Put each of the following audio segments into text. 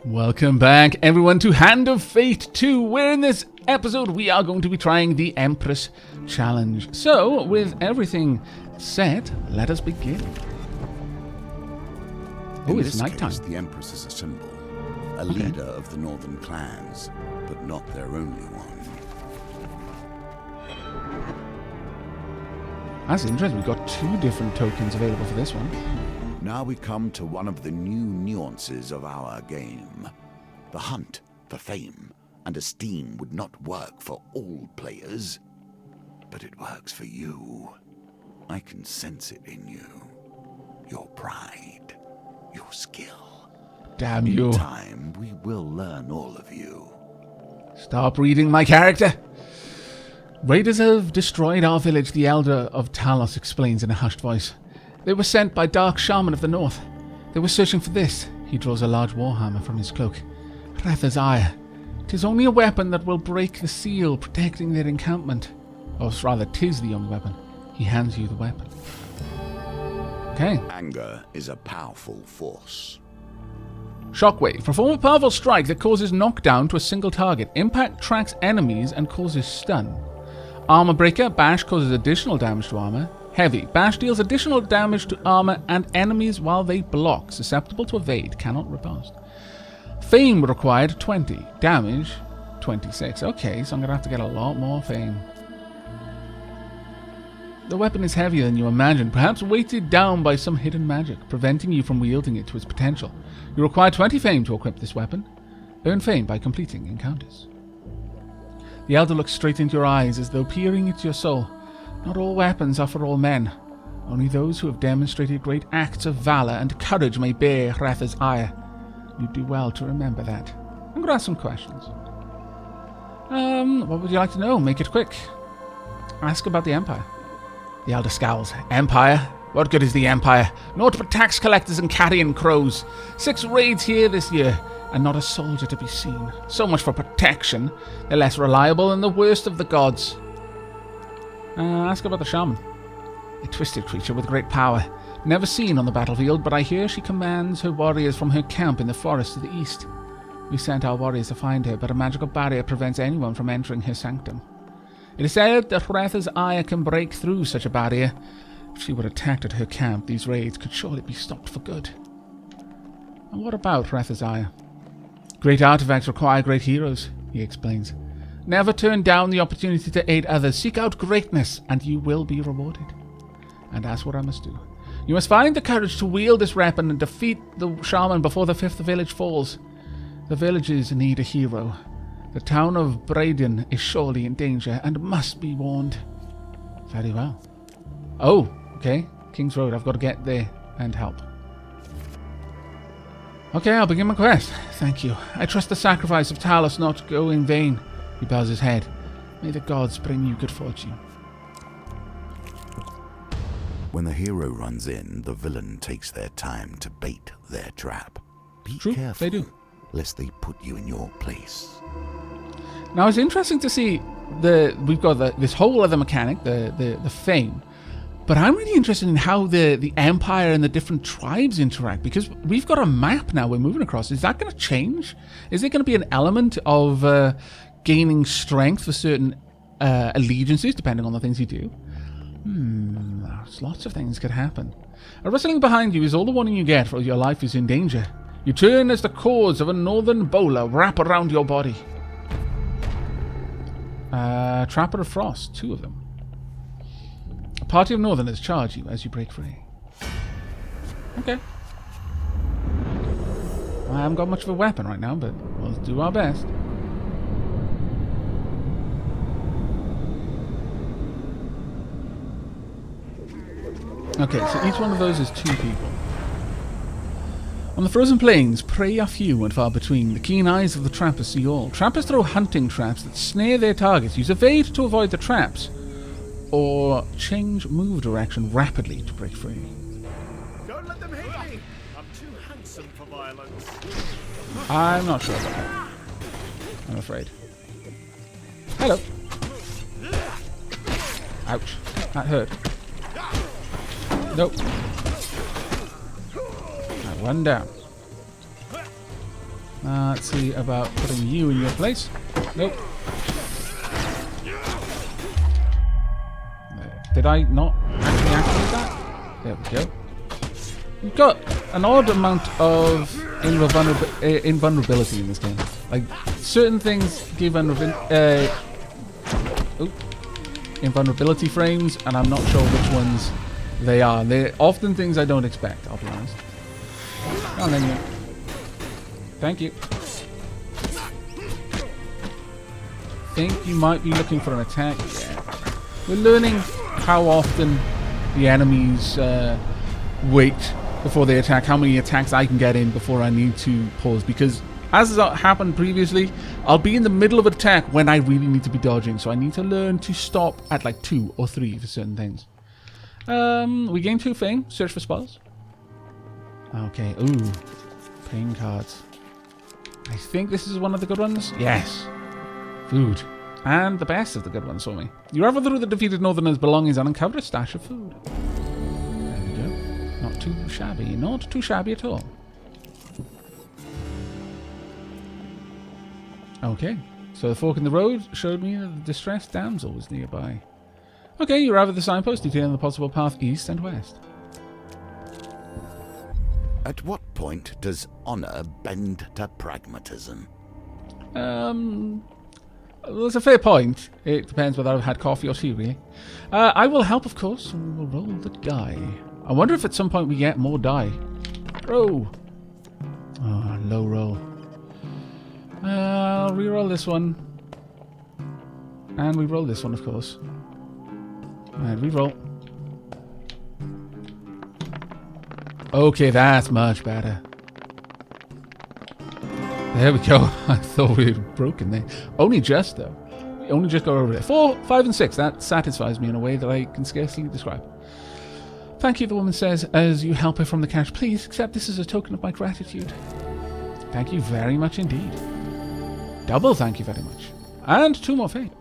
Welcome back, everyone, to Hand of Fate 2, where in this episode we are going to be trying the Empress Challenge. So, with everything set, let us begin. Oh, it's nighttime. Case, the Empress is a symbol, a leader of the northern clans, but not their only one. That's interesting. We've got 2 different tokens available for this one. Now we come to one of the new nuances of our game. The hunt for fame and esteem would not work for all players, but it works for you. I can sense it in you. Your pride, your skill. Damn you. In time, we will learn all of you. Stop reading my character. Raiders have destroyed our village, the Elder of Talos explains in a hushed voice. They were sent by Dark Shaman of the North. They were searching for this. He draws a large warhammer from his cloak. Retha's ire. 'Tis only a weapon that will break the seal, protecting their encampment. Or rather, 'tis the only weapon. He hands you the weapon. Okay. Anger is a powerful force. Shockwave. Perform a powerful strike that causes knockdown to a single target. Impact tracks enemies and causes stun. Armor Breaker. Bash causes additional damage to armor. Heavy. Bash deals additional damage to armor and enemies while they block. Susceptible to evade. Cannot riposte. Fame required 20. Damage 26. Okay, so I'm going to have to get a lot more fame. The weapon is heavier than you imagined, perhaps weighted down by some hidden magic, preventing you from wielding it to its potential. You require 20 fame to equip this weapon. Earn fame by completing encounters. The Elder looks straight into your eyes as though peering into your soul. Not all weapons are for all men. Only those who have demonstrated great acts of valor and courage may bear Retha's ire. You'd do well to remember that. I'm going to ask some questions. What would you like to know? Make it quick. Ask about the Empire. The Elder scowls. Empire? What good is the Empire? Naught but tax collectors and carrion crows. 6 raids here this year, and not a soldier to be seen. So much for protection. They're less reliable than the worst of the gods. Ask about the Shaman. A twisted creature with great power. Never seen on the battlefield, but I hear she commands her warriors from her camp in the forest to the east. We sent our warriors to find her, but a magical barrier prevents anyone from entering her sanctum. It is said that Retha's ire can break through such a barrier. If she were attacked at her camp, these raids could surely be stopped for good. And what about Retha's ire? Great artifacts require great heroes, he explains. Never turn down the opportunity to aid others. Seek out greatness, and you will be rewarded. And that's what I must do. You must find the courage to wield this weapon and defeat the shaman before the 5th village falls. The villages need a hero. The town of Braden is surely in danger and must be warned. Very well. Oh, okay. King's Road. I've got to get there and help. Okay, I'll begin my quest. Thank you. I trust the sacrifice of Talos not go in vain. He bows his head. May the gods bring you good fortune. When the hero runs in, the villain takes their time to bait their trap. Be True, careful, they do. lest they put you in your place. Now it's interesting to see we've got this whole other mechanic, the fame. But I'm really interested in how the Empire and the different tribes interact, because we've got a map now we're moving across. Is that going to change? Is there going to be an element of gaining strength for certain allegiances, depending on the things you do? Lots of things could happen. A rustling behind you is all the warning you get, for your life is in danger. You turn as the cords of a northern bowler wrap around your body. Trapper of Frost, 2 of them. A party of northerners charge you as you break free. Okay. I haven't got much of a weapon right now, but we'll do our best. Okay, so each one of those is 2 people. On the frozen plains, prey are few and far between. The keen eyes of the trappers see all. Trappers throw hunting traps that snare their targets. Use evade to avoid the traps, or change move direction rapidly to break free. Don't let them hit me! I'm too handsome for violence. I'm not sure about that. I'm afraid. Hello. Ouch. That hurt. Nope. Now one down. Let's see about putting you in your place. Nope. Did I not actually activate that? There we go. You've got an odd amount of invulnerability in this game. Like, certain things give invulnerability frames, and I'm not sure which ones they are. They're often things I don't expect, I'll be honest. Come on then. Thank you. Think you might be looking for an attack? Yeah. We're learning how often the enemies wait before they attack, how many attacks I can get in before I need to pause, because as has happened previously, I'll be in the middle of an attack when I really need to be dodging, so I need to learn to stop at like 2 or 3 for certain things. We gain 2 fame, search for spoils. Okay, ooh, playing cards. I think this is one of the good ones. Yes, food. And the best of the good ones for me. You travel through the defeated northerners' belongings and uncover a stash of food. There we go. Not too shabby. Not too shabby at all. Okay. So the fork in the road showed me that the distressed damsel was nearby. Okay, you arrive at the signpost detailing the possible path east and west. At what point does honor bend to pragmatism? Well, that's a fair point. It depends whether I've had coffee or tea, really. I will help, of course, and we will roll the die. I wonder if at some point we get more die. Roll. Oh, low roll. I'll re-roll this one. And we roll this one, of course. And re-roll. Okay, that's much better. There we go. I thought we had broken there. Only just, though. We only just got over it. 4, 5, and 6. That satisfies me in a way that I can scarcely describe. Thank you, the woman says, as you help her from the cache. Please accept this as a token of my gratitude. Thank you very much indeed. Double thank you very much. And 2 more fame.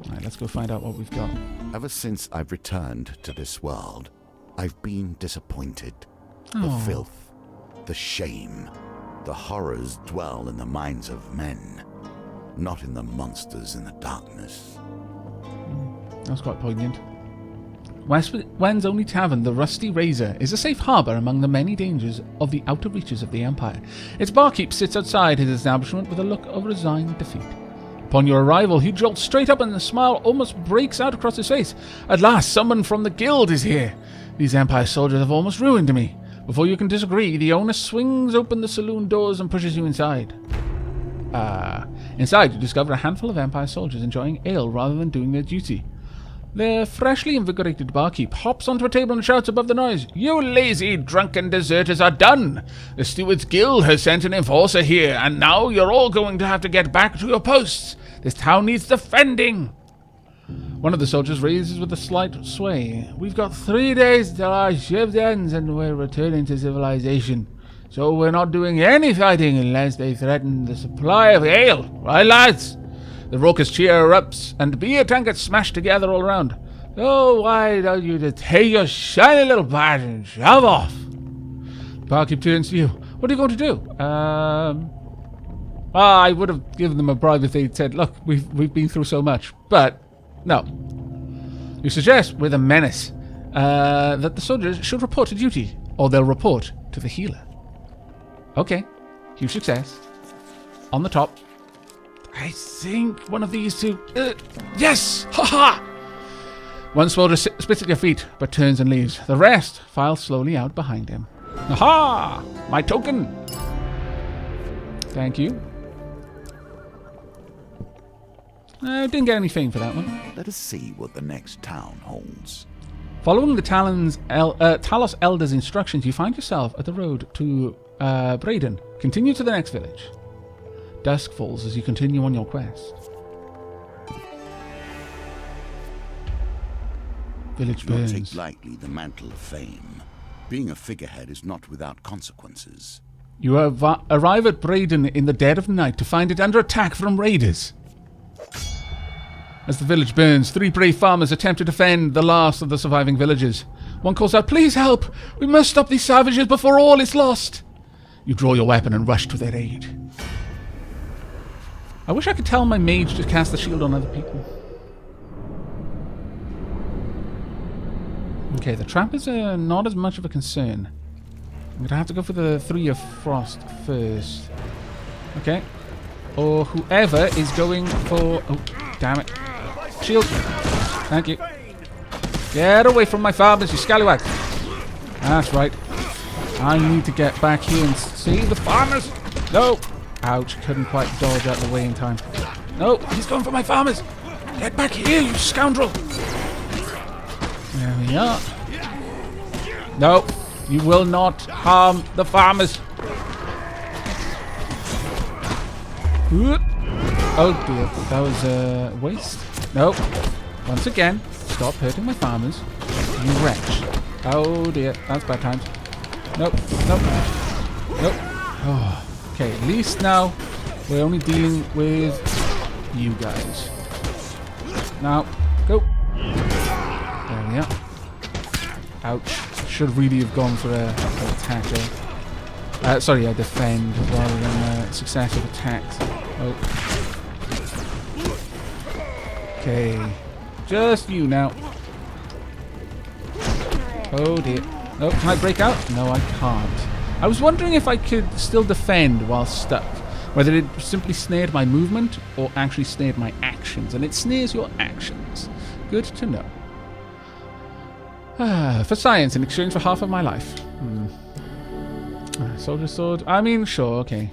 Alright, let's go find out what we've got. Ever since I've returned to this world, I've been disappointed. The Oh. filth, the shame, the horrors dwell in the minds of men, not in the monsters in the darkness. That was quite poignant. Wen's only tavern, the Rusty Razor, is a safe harbour among the many dangers of the outer reaches of the Empire. Its barkeep sits outside his establishment with a look of resigned defeat. Upon your arrival, he jolts straight up and the smile almost breaks out across his face. At last, someone from the guild is here. These Empire soldiers have almost ruined me. Before you can disagree, the owner swings open the saloon doors and pushes you inside. Inside, you discover a handful of Empire soldiers enjoying ale rather than doing their duty. The freshly invigorated barkeep hops onto a table and shouts above the noise, "You lazy, drunken deserters are done! The Stewards Guild has sent an enforcer here, and now you're all going to have to get back to your posts! This town needs defending!" One of the soldiers raises with a slight sway. "We've got 3 days till our shift ends and we're returning to civilization. So we're not doing any fighting unless they threaten the supply of ale. Right, lads?" The raucous cheer erupts, and beer tankards smash together all around. "Oh, why don't you just take your shiny little badge and shove off?" The barkeep turns to you. "What are you going to do?" I would have given them a bribe if they'd said, "Look, we've been through so much." But no. You suggest, with a menace, that the soldiers should report to duty, or they'll report to the healer. Okay, huge success. On the top. I think one of these two... yes! Ha-ha! One soldier spits at your feet, but turns and leaves. The rest file slowly out behind him. Aha! My token! Thank you. Didn't get any fame for that one. Let us see what the next town holds. Following the Talos Elder's instructions, you find yourself at the road to Braden. Continue to the next village. Dusk falls as you continue on your quest. Village Do not burns. take lightly the mantle of fame. Being a figurehead is not without consequences. You arrive at Braden in the dead of night to find it under attack from raiders. As the village burns, 3 brave farmers attempt to defend the last of the surviving villagers. One calls out, "Please help! We must stop these savages before all is lost!" You draw your weapon and rush to their aid. I wish I could tell my mage to cast the shield on other people. Okay, the trap is not as much of a concern. I'm going to have to go for the 3 of Frost first. Okay. Or whoever is going for... Oh, damn it. Shield. Thank you. Get away from my farmers, you scallywag. That's right. I need to get back here and save the farmers. No. Ouch. Couldn't quite dodge out of the way in time. No, he's going for my farmers. Get back here, you scoundrel. There we are. No, you will not harm the farmers. Oh dear, that was a waste. No, once again, stop hurting my farmers, you wretch. Oh dear, that's bad times. Nope, nope, nope. Oh, okay, at least now we're only dealing with you guys. Now, go. There we are. Ouch. Should really have gone for an attack there. Sorry, a defend rather than successive attacks. Oh. Okay. Just you now. Oh dear. Oh, can I break out? No, I can't. I was wondering if I could still defend while stuck. Whether it simply snared my movement or actually snared my actions. And it snares your actions. Good to know. For science in exchange for half of my life. Soldier sword. I mean, sure, okay.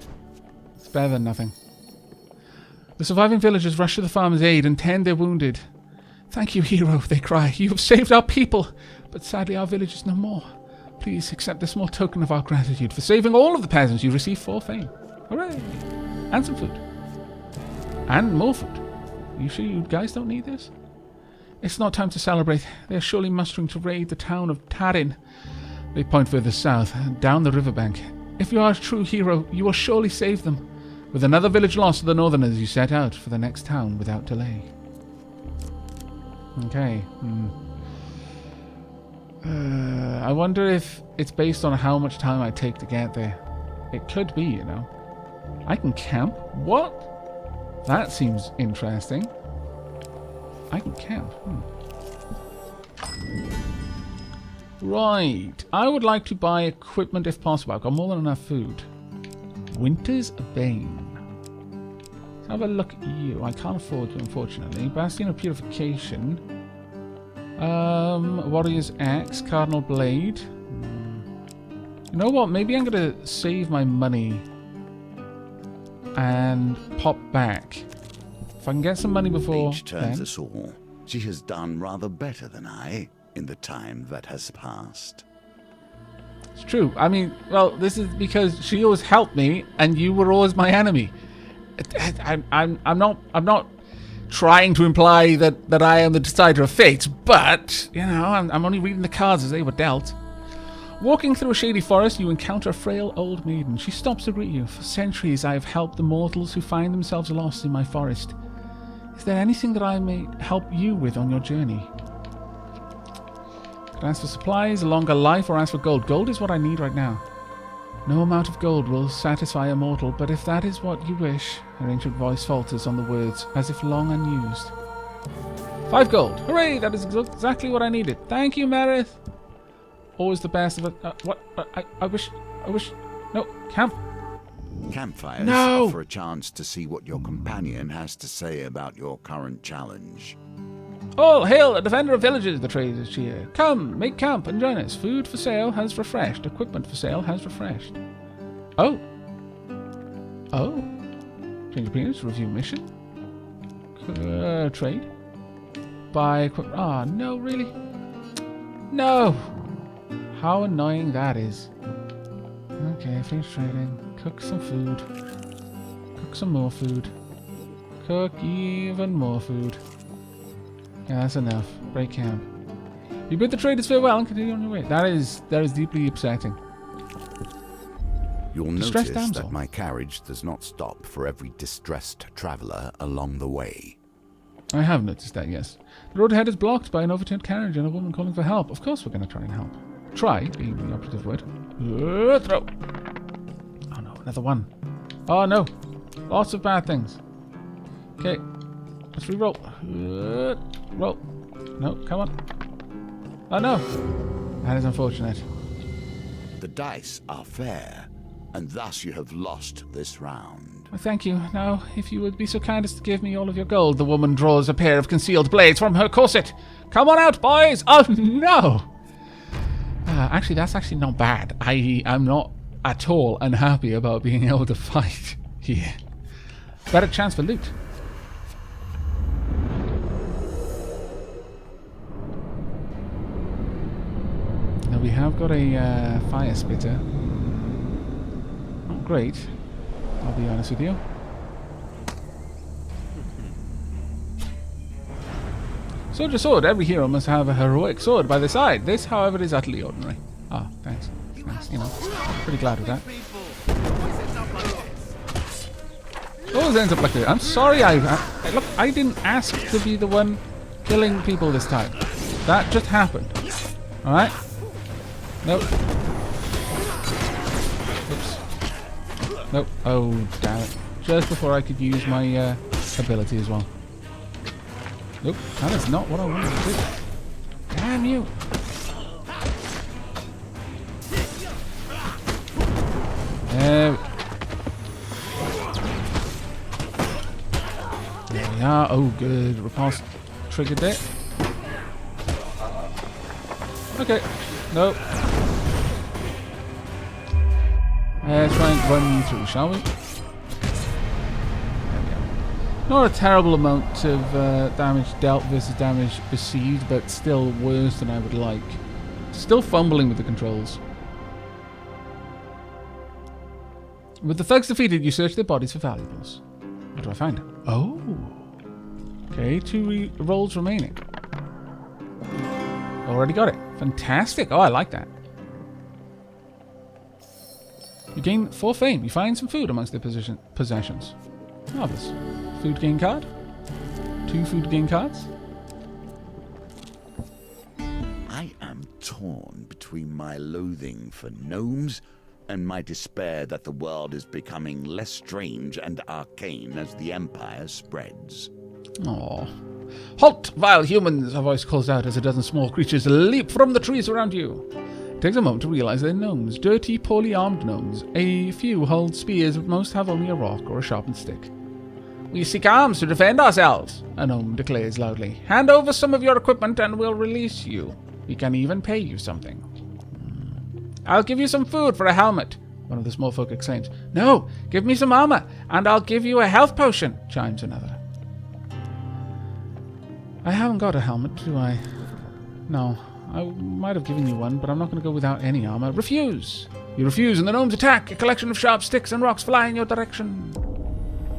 It's better than nothing. The surviving villagers rush to the farmer's aid and tend their wounded. Thank you, hero, they cry. You have saved our people. But sadly, our village is no more. Please accept this small token of our gratitude for saving all of the peasants. You receive 4 fame. Hooray! And some food. And more food. You sure you guys don't need this? It's not time to celebrate. They are surely mustering to raid the town of Tarin. They point further south, down the riverbank. If you are a true hero, you will surely save them. With another village lost to the northerners, you set out for the next town without delay. Okay. I wonder if it's based on how much time I take to get there. It could be, you know. I can camp? What? That seems interesting. I can camp. Right. I would like to buy equipment if possible. I've got more than enough food. Winter's Bane. Let's have a look at you. I can't afford you, unfortunately. Bastion of Purification. Warrior's Axe. Cardinal Blade. You know what? Maybe I'm going to save my money and pop back. If I can get some money before Age turns us all. She has done rather better than I in the time that has passed. It's true. I mean, well, this is because she always helped me, and you were always my enemy. I'm not trying to imply that I am the decider of fate, but you know, I'm only reading the cards as they were dealt. Walking through a shady forest, you encounter a frail old maiden. She stops to greet you. For centuries, I have helped the mortals who find themselves lost in my forest. Is there anything that I may help you with on your journey? Could I ask for supplies, a longer life, or ask for gold? Gold is what I need right now. No amount of gold will satisfy a mortal, but if that is what you wish... Her ancient voice falters on the words, as if long unused. 5 gold. Hooray! That is exactly what I needed. Thank you, Meredith. Always the best of it. I wish... No, camp. Campfires No! offer a chance to see what your companion has to say about your current challenge. All hail, a defender of villages, the traders cheer. Come, make camp and join us. Food for sale has refreshed. Equipment for sale has refreshed. Oh. Oh. Change appearance, review mission. Trade. Buy equipment. Ah, no, really? No. How annoying that is. Okay, finish trading. Cook some food. Cook some more food. Cook even more food. Yeah, that's enough. Break camp. You bid the traders farewell and continue on your way. That is deeply upsetting. You'll notice that my carriage does not stop for every distressed traveller along the way. I have noticed that, yes. The road ahead is blocked by an overturned carriage and a woman calling for help. Of course we're going to try and help. Try being the operative word. Throw. another one. Oh no. Lots of bad things. Okay. Let's re-roll. Roll. No, come on. Oh no. That is unfortunate. The dice are fair, and thus you have lost this round. Well, thank you. Now, if you would be so kind as to give me all of your gold. The woman draws a pair of concealed blades from her corset. Come on out, boys! Oh no! Actually, that's actually not bad. I am not at all unhappy about being able to fight here. Better chance for loot. Now we have got a fire spitter. Not great, I'll be honest with you. Soldier sword. Every hero must have a heroic sword by their side. This, however, is utterly ordinary. Ah, thanks. Thanks, you know. Pretty glad with that. Always ends up like this. I'm sorry, look, I didn't ask to be the one killing people this time. That just happened. Alright? Nope. Oops. Nope. Oh, damn it. Just before I could use my ability as well. Nope, that is not what I wanted to do. Damn you! There we are. Oh, good. Repulse triggered it. Okay. Nope. Let's try and run you through, shall we? Not a terrible amount of damage dealt versus damage received, but still worse than I would like. Still fumbling with the controls. With the thugs defeated, you search their bodies for valuables. What do I find? Oh! Okay, 2 rolls remaining. Already got it. Fantastic. Oh, I like that. You gain 4 fame. You find some food amongst their possessions. Marvelous. Food gain card. 2 food gain cards. I am torn between my loathing for gnomes and my despair that the world is becoming less strange and arcane as the Empire spreads. Aww. Halt, vile humans! A voice calls out as a dozen small creatures leap from the trees around you. It takes a moment to realize they're gnomes. Dirty, poorly armed gnomes. A few hold spears, but most have only a rock or a sharpened stick. We seek arms to defend ourselves, a gnome declares loudly. Hand over some of your equipment and we'll release you. We can even pay you something. I'll give you some food for a helmet, one of the small folk exclaims. No, give me some armor, and I'll give you a health potion, chimes another. I haven't got a helmet, do I? No, I might have given you one, but I'm not going to go without any armor. Refuse! You refuse, and the gnomes attack. A collection of sharp sticks and rocks fly in your direction.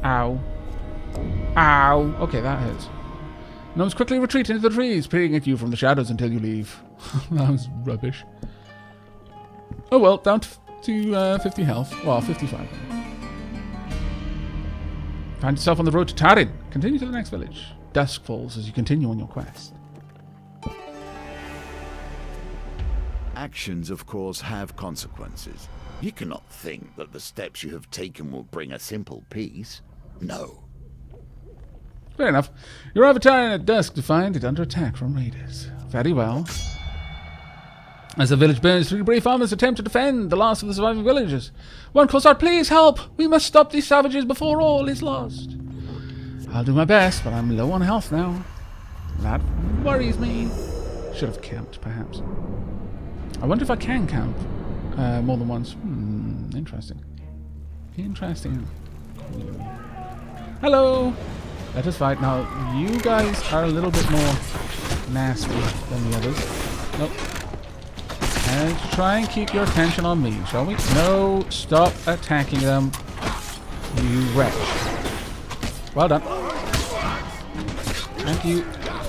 Ow. Ow. Okay, that hurts. Gnomes quickly retreat into the trees, peering at you from the shadows until you leave. That was rubbish. Oh well, down to 50 health. Well, 55. Find yourself on the road to Tarin. Continue to the next village. Dusk falls as you continue on your quest. Actions, of course, have consequences. You cannot think that the steps you have taken will bring a simple peace. No. Fair enough. You arrive at Tarin at dusk to find it under attack from raiders. Very well. As the village burns, 3 brave farmers attempt to defend the last of the surviving villagers. One calls out, "Please help! We must stop these savages before all is lost." I'll do my best, but I'm low on health now. That worries me. Should have camped, perhaps. I wonder if I can camp more than once. Interesting. Interesting. Hello! Let us fight. Now, you guys are a little bit more nasty than the others. Nope. And try and keep your attention on me, shall we? No, stop attacking them, you wretch. Well done. Thank you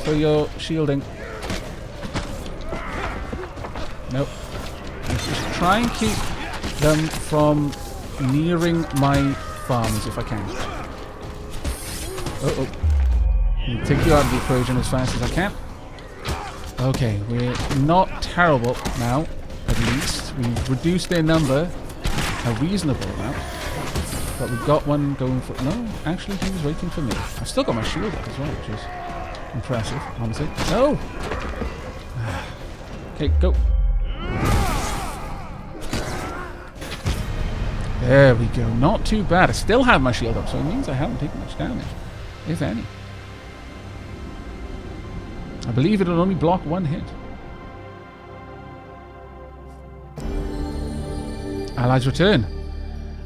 for your shielding. Nope. Let's just try and keep them from nearing my farms if I can. Uh-oh. I'll take you out of the equation as fast as I can. Okay, we're not terrible now, at least. We've reduced their number a reasonable amount. But we've got one going for... No, actually, he was waiting for me. I've still got my shield up as well, which is impressive, honestly. No! Okay, go. There we go. Not too bad. I still have my shield up, so it means I haven't taken much damage, if any. I believe it'll only block one hit. Allies return.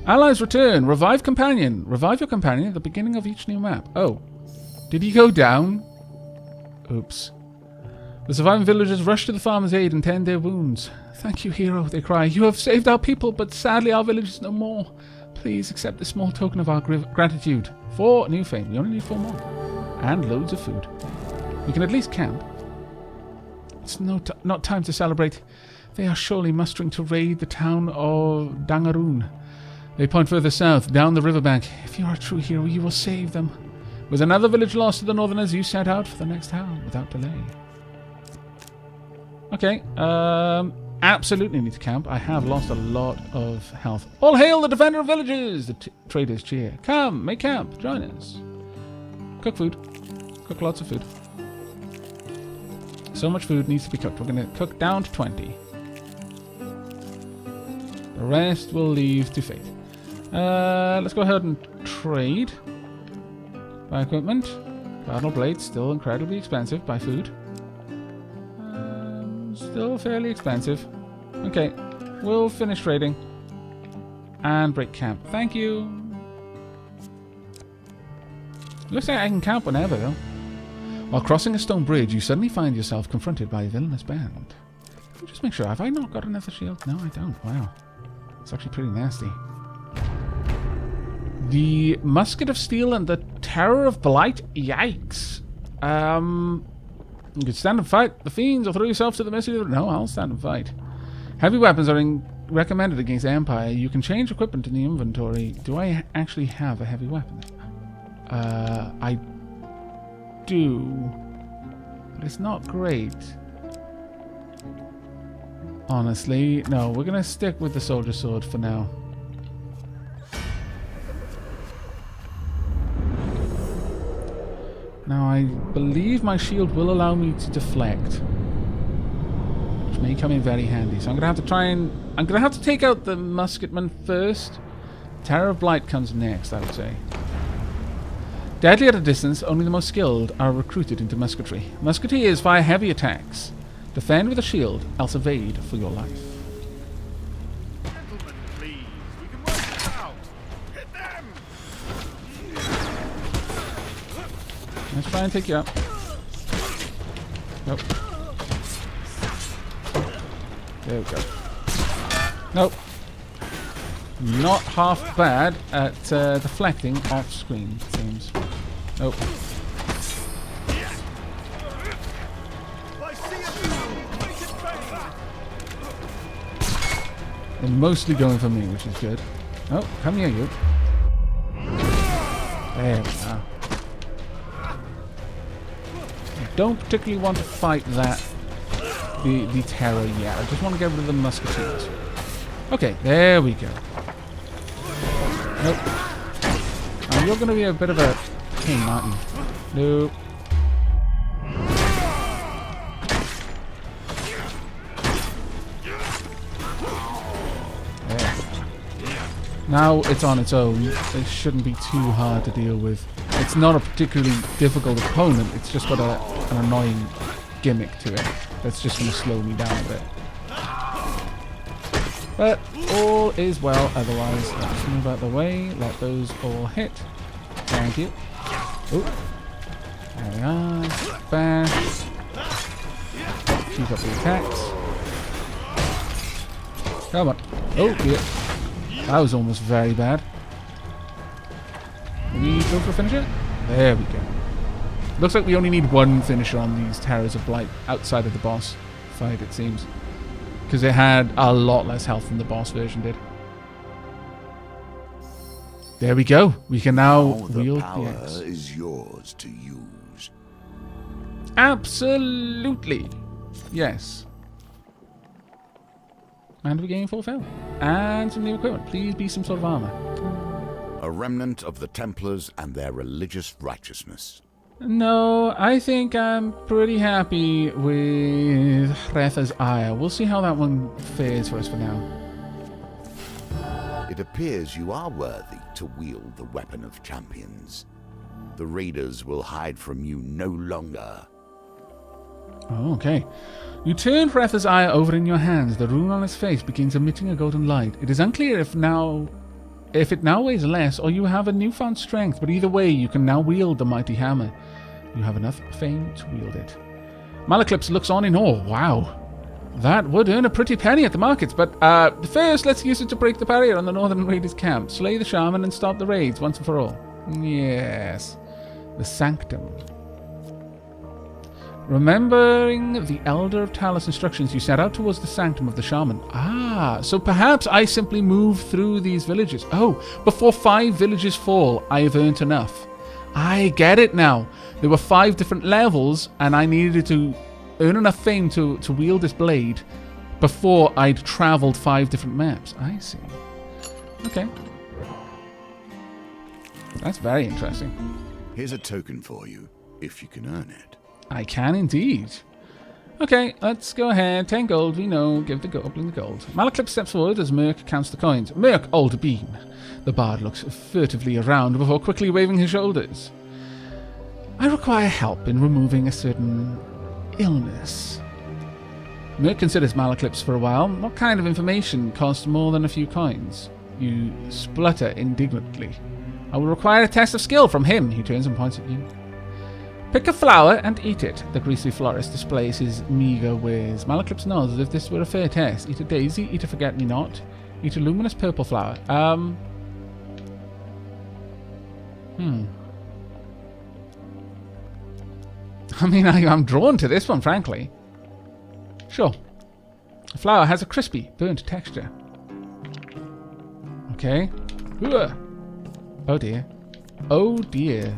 Allies return. Revive companion. Revive your companion at the beginning of each new map. Oh. Did he go down? Oops. The surviving villagers rush to the farmer's aid and tend their wounds. Thank you, hero, they cry. You have saved our people, but sadly our village is no more. Please accept this small token of our gratitude. 4 new fame. We only need 4 more. And loads of food. We can at least camp. It's not time to celebrate. They are surely mustering to raid the town of Dangaroon. They point further south, down the riverbank. If you are a true hero, you will save them. With another village lost to the northerners, you set out for the next town without delay. Okay, absolutely need to camp. I have lost a lot of health. All hail the defender of villages! The traders cheer. Come, make camp, join us. Cook food. Cook lots of food. So much food needs to be cooked. We're going to cook down to 20. The rest we'll leave to fate. Let's go ahead and trade. Buy equipment. Cardinal blades, still incredibly expensive. Buy food. Still fairly expensive. Okay, we'll finish trading. And break camp. Thank you. Looks like I can camp whenever, though. While crossing a stone bridge, you suddenly find yourself confronted by a villainous band. Let me just make sure. Have I not got another shield? No, I don't. Wow. It's actually pretty nasty. The Musket of Steel and the Terror of Blight? Yikes. You could stand and fight the fiends or throw yourself to the mercy of the... No, I'll stand and fight. Heavy weapons are recommended against Empire. You can change equipment in the inventory. Do I actually have a heavy weapon? I do. But it's not great. Honestly. No, we're going to stick with the soldier sword for now. Now, I believe my shield will allow me to deflect, which may come in very handy. So I'm going to have to try and... I'm going to have to take out the musketman first. Terror of Blight comes next, I would say. Deadly at a distance, only the most skilled are recruited into musketry. Musketeers fire heavy attacks. Defend with a shield, else evade for your life. Gentlemen, please. We can work this out. Hit them! Let's try and take you out. Nope. There we go. Nope. Not half bad at deflecting off screen, it seems. Nope. They're mostly going for me, which is good. Oh, come here, you. There we are. I don't particularly want to fight that, the terror yet. I just want to get rid of the musketeers. Okay, there we go. Nope. Oh, you're going to be a bit of a pain, aren't you? Nope. There. Now it's on its own. It shouldn't be too hard to deal with. It's not a particularly difficult opponent. It's just got an annoying gimmick to it that's just going to slow me down a bit. But all is well otherwise. Let's move out the way. Let those all hit. Thank you. Ooh. There we are. Bash. Keep up the attacks. Come on. Oh dear. That was almost very bad. Can we go for a finisher? There we go. Looks like we only need one finisher on these Terrors of Blight outside of the boss fight, it seems. Because it had a lot less health than the boss version did. There we go. We can now wield the axe. Power is yours to use. Absolutely. Yes. And we gain full fail. And some new equipment. Please be some sort of armor. A A remnant of the Templars and their religious righteousness. No, I think I'm pretty happy with Retha's ire. We'll see how that one fares for us for now. It appears you are worthy to wield the weapon of champions. The raiders will hide from you no longer. Oh, okay. You turn Retha's ire over in your hands. The rune on his face begins emitting a golden light. It is unclear if it now weighs less or you have a newfound strength, but either way you can now wield the mighty hammer. You have enough fame to wield it. Malaclips looks on in awe. Wow. That would earn a pretty penny at the markets, but first let's use it to break the barrier on the northern raiders' camp, slay the shaman and stop the raids once and for all. Yes. The Sanctum. Remembering the Elder of Talos instructions, you set out towards the Sanctum of the Shaman. Ah, so perhaps I simply move through these villages. Oh, before 5 villages fall, I have earned enough. I get it now. There were 5 different levels, and I needed to earn enough fame to wield this blade before I'd travelled 5 different maps. I see. Okay. That's very interesting. Here's a token for you, if you can earn it. I can indeed. Okay, let's go ahead. 10 gold, we know. Give the goblin the gold. Malaclips steps forward as Merc counts the coins. Merc, old bean. The bard looks furtively around before quickly waving his shoulders. I require help in removing a certain illness. Merc considers Malaclips for a while. What kind of information costs more than a few coins? You splutter indignantly. I will require a test of skill from him. He turns and points at you. Pick a flower and eat it. The greasy florist displays his meagre wares. Malaclips nods as if this were a fair test. Eat a daisy, eat a forget-me-not, eat a luminous purple flower. I mean, I'm drawn to this one, frankly. Sure. The flower has a crispy, burnt texture. Okay. Ugh. Oh dear. Oh dear.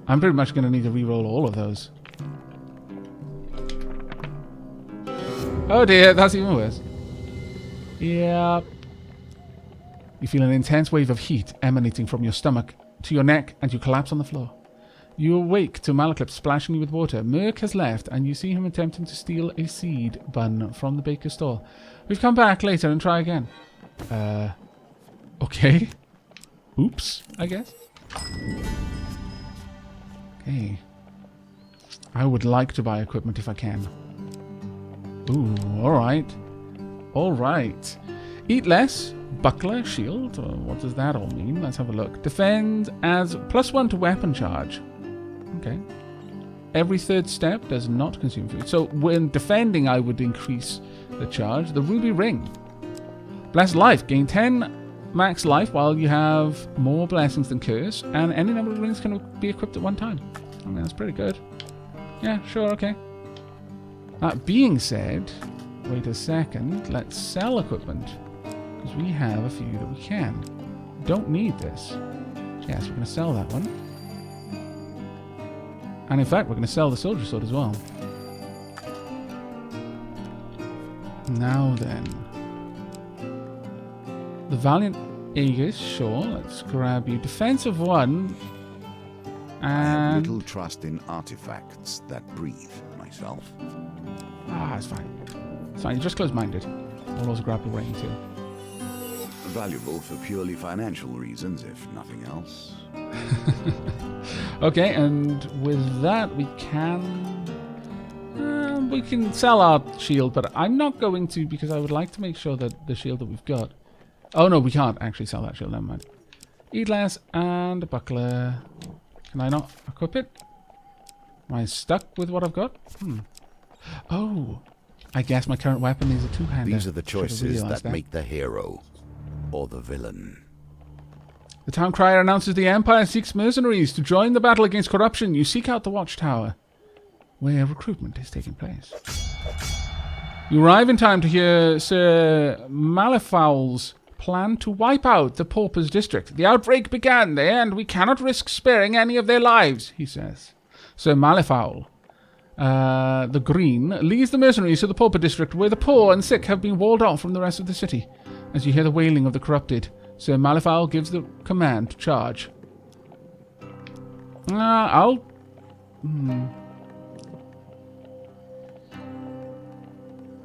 I'm pretty much going to need to re-roll all of those. Oh dear, that's even worse. Yep. You feel an intense wave of heat emanating from your stomach to your neck, and you collapse on the floor. You awake to Malaclips splashing you with water. Merc has left, and you see him attempting to steal a seed bun from the baker's stall. We've come back later and try again. Okay. Oops, I guess. Okay. I would like to buy equipment if I can. Ooh, alright. Alright. Eat less. Buckler, shield. What does that all mean? Let's have a look. Defend as +1 to weapon charge. Okay. Every 3rd step does not consume food. So when defending, I would increase the charge. The ruby ring. Blessed life. Gain 10 max life while you have more blessings than curse. And any number of rings can be equipped at one time. I mean, that's pretty good. Yeah, sure, okay. That being said, wait a second. Let's sell equipment. Because we have a few that we can. Don't need this. Yes, we're going to sell that one. And in fact, we're going to sell the soldier sword as well. Now then. The Valiant Aegis, sure. Let's grab you. Defensive 1. I have And... little trust in artifacts that breathe, myself. Ah, it's fine. It's fine. You're just close-minded. I'll also grab the ring too. Valuable for purely financial reasons, if nothing else. Okay, and with that we can sell our shield, but I'm not going to because I would like to make sure that the shield that we've got... Oh no, we can't actually sell that shield, never mind. Eat less and a buckler. Can I not equip it? Am I stuck with what I've got? Oh, I guess my current weapon is a two-hander. These are the choices that make the hero or the villain. The town crier announces the Empire seeks mercenaries to join the battle against corruption. You seek out the watchtower, where recruitment is taking place. You arrive in time to hear Sir Malefowle's plan to wipe out the Paupers district. The outbreak began there, and we cannot risk sparing any of their lives, he says. Sir Malefowle, the Green, leads the mercenaries to the Pauper district, where the poor and sick have been walled off from the rest of the city. As you hear the wailing of the corrupted, Sir Malifaux gives the command to charge. I'll...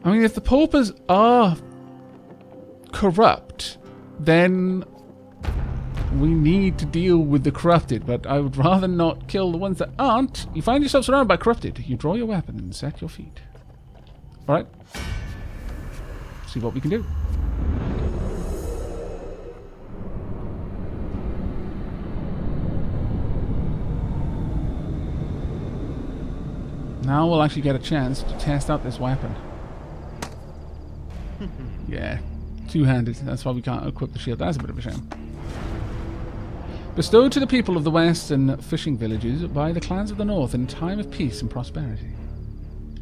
I mean, if the paupers are corrupt, then we need to deal with the corrupted, but I would rather not kill the ones that aren't. You find yourself surrounded by corrupted. You draw your weapon and set your feet. Alright. See what we can do. Now we'll actually get a chance to test out this weapon. Yeah, two-handed. That's why we can't equip the shield. That's a bit of a shame. Bestowed to the people of the West and fishing villages by the clans of the North in time of peace and prosperity.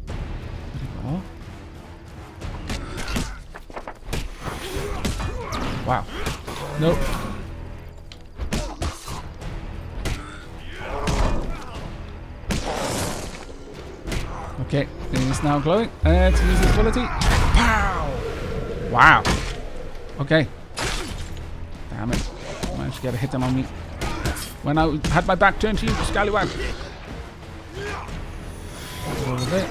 Very well. Wow. Nope. Okay, it's now glowing. Let's use this ability. Pow! Wow. Okay. Damn it. Managed to get a hit on me. When I had my back turned to you, scallywag. Over there.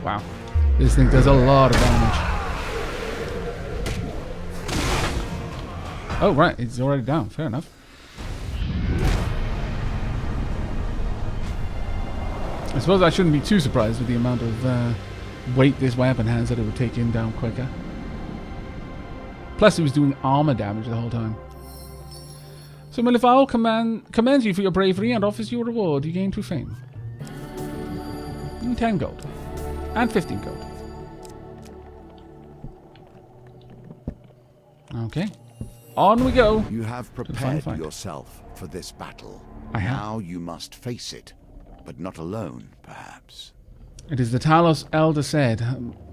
Wow. This thing does a lot of damage. Oh, right. It's already down. Fair enough. I suppose I shouldn't be too surprised with the amount of weight this weapon has, that it would take him down quicker. Plus, he was doing armor damage the whole time. So Malifaux commends you for your bravery and offers you a reward. You gain 2 fame. 10 gold. And 15 gold. Okay. On we go. You have prepared yourself for this battle. I have. Now you must face it. But not alone, perhaps. It is the Talos Elder said,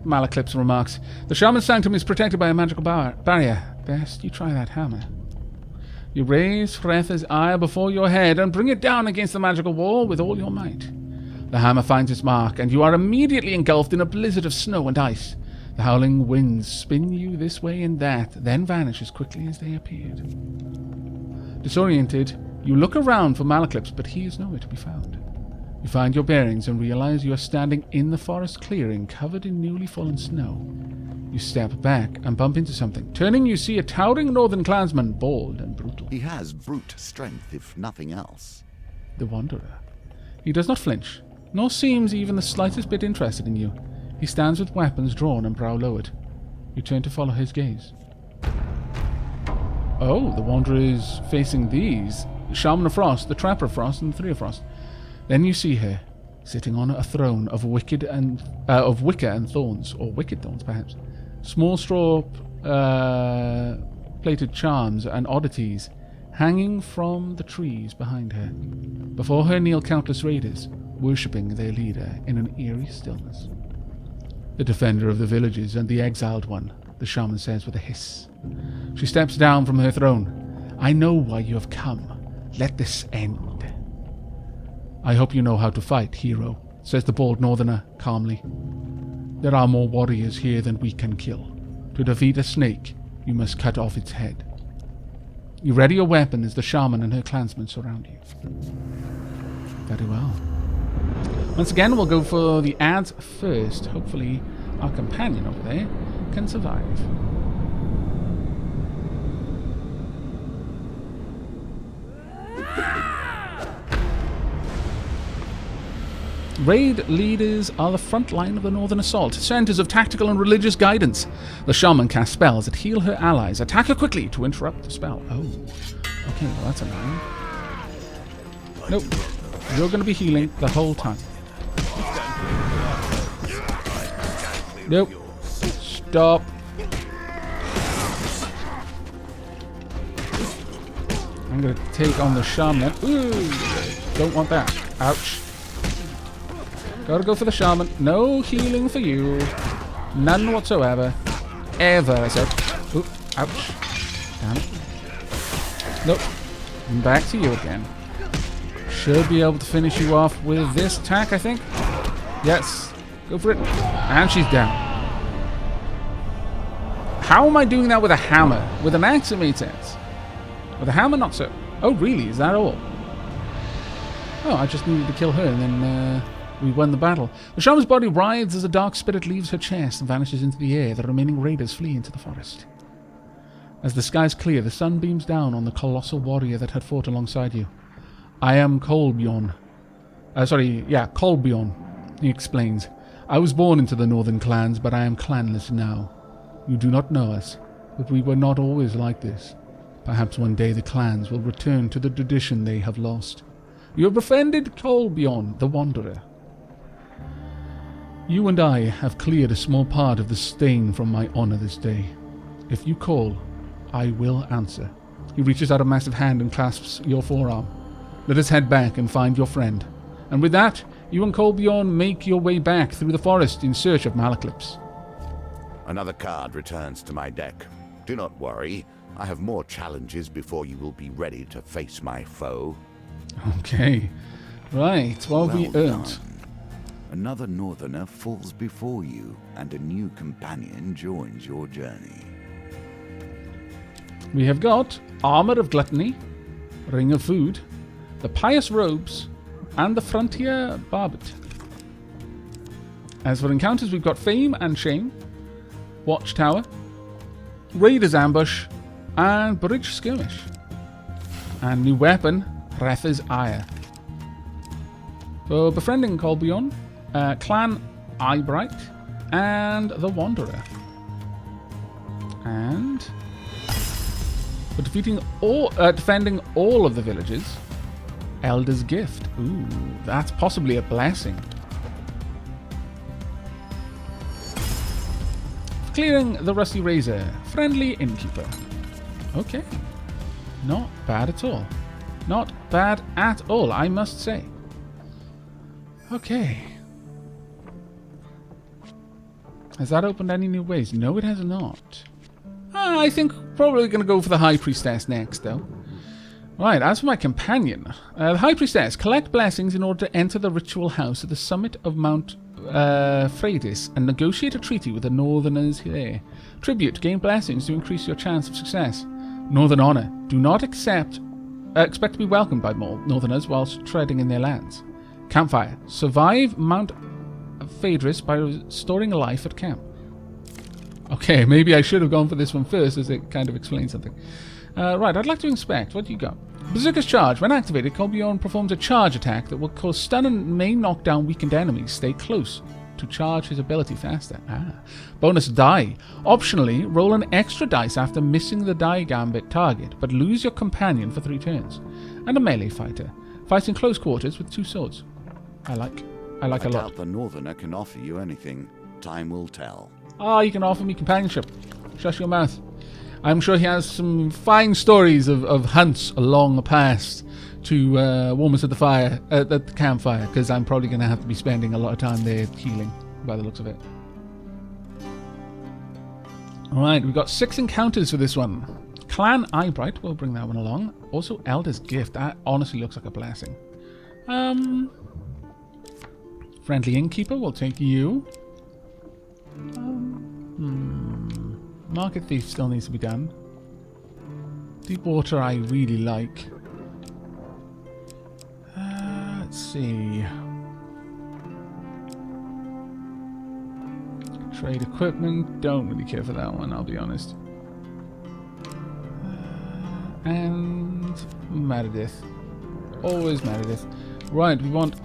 Malaclips remarks. The Shaman's sanctum is protected by a magical barrier. Best you try that hammer. You raise Fretha's ire before your head and bring it down against the magical wall with all your might. The hammer finds its mark, and you are immediately engulfed in a blizzard of snow and ice. The howling winds spin you this way and that, then vanish as quickly as they appeared. Disoriented, you look around for Malaclips, but he is nowhere to be found. You find your bearings and realize you are standing in the forest clearing covered in newly fallen snow. You step back and bump into something. Turning, you see a towering northern clansman, bald and brutal. He has brute strength, if nothing else. The Wanderer. He does not flinch, nor seems even the slightest bit interested in you. He stands with weapons drawn and brow lowered. You turn to follow his gaze. Oh, the Wanderer is facing these. The Shaman of Frost, the Trapper of Frost, and the Three of Frost. Then you see her, sitting on a throne of wicker and thorns, or wicked thorns perhaps. Small straw plated charms and oddities hanging from the trees behind her. Before her kneel countless raiders, worshipping their leader in an eerie stillness. The defender of the villages and the exiled one, the shaman says with a hiss. She steps down from her throne. I know why you have come. Let this end. I hope you know how to fight, hero, says the bald northerner calmly. There are more warriors here than we can kill. To defeat a snake, you must cut off its head. You ready your weapon as the shaman and her clansmen surround you. Very well. Once again, we'll go for the ads first. Hopefully our companion over there can survive. Raid leaders are the front line of the Northern Assault, centers of tactical and religious guidance. The shaman casts spells that heal her allies. Attack her quickly to interrupt the spell. Oh, okay, well that's annoying. Nope, you're going to be healing the whole time. Nope, stop. I'm going to take on the shaman. Ooh, don't want that. Ouch. Gotta go for the shaman. No healing for you. None whatsoever. Ever, I said. Oop, ouch. Damn it. Nope. Back to you again. Should be able to finish you off with this attack, I think. Yes. Go for it. And she's down. How am I doing that with a hammer? With an axe, it made sense. With a hammer, not so. Oh, really? Is that all? Oh, I just needed to kill her, and then we won the battle. The shaman's body writhes as a dark spirit leaves her chest and vanishes into the air. The remaining raiders flee into the forest. As the skies clear, the sun beams down on the colossal warrior that had fought alongside you. I am Kolbjorn. Kolbjorn, he explains. I was born into the northern clans, but I am clanless now. You do not know us, but we were not always like this. Perhaps one day the clans will return to the tradition they have lost. You have befriended Kolbjorn, the Wanderer. You and I have cleared a small part of the stain from my honor this day. If you call, I will answer. He reaches out a massive hand and clasps your forearm. Let us head back and find your friend. And with that, you and Kolbjorn make your way back through the forest in search of Malaclips. Another card returns to my deck. Do not worry. I have more challenges before you will be ready to face my foe. Okay. Right, what have we earned? Done. Another northerner falls before you, and a new companion joins your journey. We have got Armor of Gluttony, Ring of Food, the Pious Robes, and the Frontier Barbet. As for encounters, we've got Fame and Shame, Watchtower, Raider's Ambush, and Bridge Skirmish. And new weapon, Retha's Ire. So, befriending Kolbjorn, Clan Eyebright, and the Wanderer. And for defending all of the villages, Elder's Gift. Ooh, that's possibly a blessing. Clearing the Rusty Razor, Friendly Innkeeper. Okay. Not bad at all. Not bad at all, I must say. Okay. Has that opened any new ways? No, it has not. I think probably going to go for the High Priestess next, though. Right, as for my companion, the High Priestess, collect blessings in order to enter the ritual house at the summit of Mount Freydis and negotiate a treaty with the Northerners there. Tribute, gain blessings to increase your chance of success. Northern honor, do not expect to be welcomed by more Northerners whilst treading in their lands. Campfire, survive Mount Phaedrus by restoring life at camp. Okay, maybe I should have gone for this one first, as it kind of explains something. Right, I'd like to inspect. What do you got? Berserker's Charge. When activated, Kolbjorn performs a charge attack that will cause stun and may knock down weakened enemies. Stay close to charge his ability faster. Bonus die. Optionally, roll an extra dice after missing the die gambit target, but lose your companion for 3 turns. And a melee fighter. Fights in close quarters with 2 swords. I like a lot. I doubt the Northerner can offer you anything. Time will tell. You can offer me companionship. Shush your mouth. I'm sure he has some fine stories of hunts along the past to warm us at the fire, at the campfire, because I'm probably going to have to be spending a lot of time there healing, by the looks of it. Alright, we've got 6 encounters for this one. Clan Eyebright, we'll bring that one along. Also, Elder's Gift, that honestly looks like a blessing. Friendly Innkeeper, we'll take you. Market Thief still needs to be done. Deep Water I really like. Let's see. Trade Equipment, don't really care for that one, I'll be honest. And Meredith. Always Meredith. Right, we want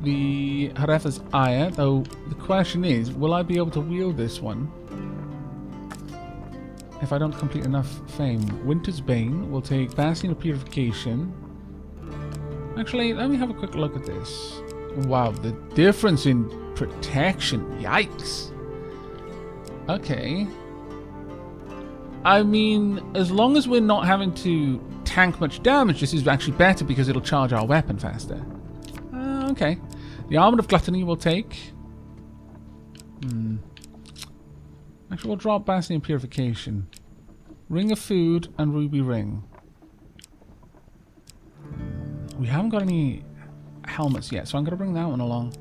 the Retha's Ire, though the question is, will I be able to wield this one if I don't complete enough fame? Winter's Bane will take Bastion of Purification. Actually, let me have a quick look at this. Wow, the difference in protection. Yikes. Okay. I mean, as long as we're not having to tank much damage, this is actually better because it'll charge our weapon faster. Okay. The Armor of Gluttony will take. Actually, we'll drop Bastion of Purification. Ring of Food and Ruby Ring. We haven't got any helmets yet, so I'm going to bring that one along.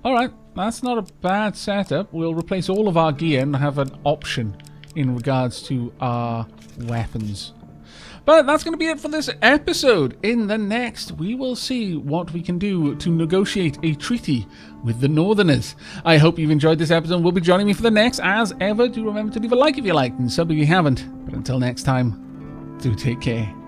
Alright, that's not a bad setup. We'll replace all of our gear and have an option in regards to our weapons. But that's going to be it for this episode. In the next, we will see what we can do to negotiate a treaty with the Northerners. I hope you've enjoyed this episode and will be joining me for the next. As ever, do remember to leave a like if you liked and sub if you haven't. But until next time, do take care.